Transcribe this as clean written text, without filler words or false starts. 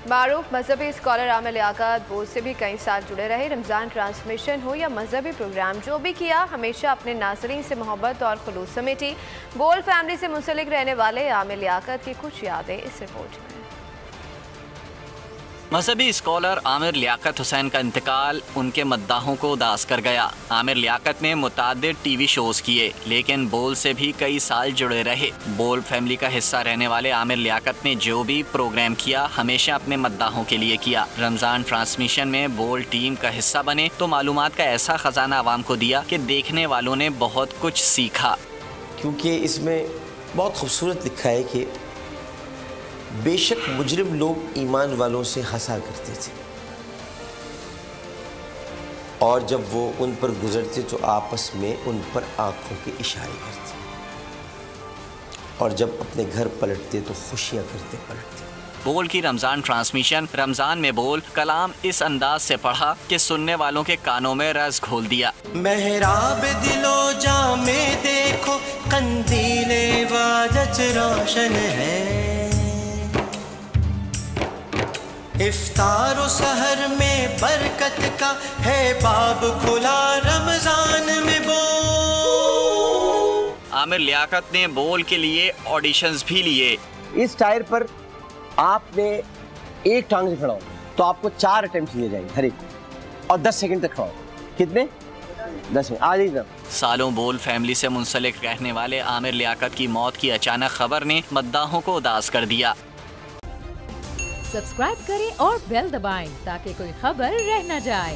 मारूफ मजहबी स्कॉलर आमिर लियाकत बोल से भी कई साल जुड़े रहे। रमज़ान ट्रांसमिशन हो या मजहबी प्रोग्राम, जो भी किया हमेशा अपने नाज़रीन से मोहब्बत और खुलूस समेटी। बोल फैमिली से मुंसलिक रहने वाले आमिर लियाकत की कुछ यादें इस रिपोर्ट में। मजहबी स्कॉलर आमिर लियाकत हुसैन का इंतकाल उनके मद्दाहों को उदास कर गया। आमिर लियाकत ने मुतादिद टीवी शोज किए, लेकिन बोल से भी कई साल जुड़े रहे। बोल फैमिली का हिस्सा रहने वाले आमिर लियाकत ने जो भी प्रोग्राम किया हमेशा अपने मद्दाहों के लिए किया। रमज़ान ट्रांसमिशन में बोल टीम का हिस्सा बने तो मालूमात का ऐसा खजाना आवाम को दिया कि देखने वालों ने बहुत कुछ सीखा। क्योंकि इसमें बहुत खूबसूरत लिखा है कि बेशक मुजरिम लोग ईमान वालों से हंसा करते थे, और जब वो उन पर गुजरते तो आपस में उन पर आंखों के इशारे करते, और जब अपने घर पलटते तो खुशियां करते पलटते। बोल की रमज़ान ट्रांसमिशन रमज़ान में बोल कलाम इस अंदाज से पढ़ा कि सुनने वालों के कानों में रस घोल दिया। मेहराब दिलो जा में देखो कंदीले इबादत रोशन है, इफ्तार सहर में बरकत का है बाब खुला रमजान में। बोल आमिर लियाकत ने बोल के लिए ऑडिशंस भी लिए। इस टायर पर आपने एक टांग से खड़ा हो तो आपको 4 अटेम्प्ट लिए जाएंगे हर एक, और 10 सेकंड तक खड़ा हो। कितने? 10 मिनट। आ जाइए। सालों बोल फैमिली से मुंसलिक रहने वाले आमिर लियाकत की मौत की अचानक खबर ने मद्दाहों को उदास कर दिया। सब्सक्राइब करें और बेल दबाएं ताकि कोई खबर रह न जाए।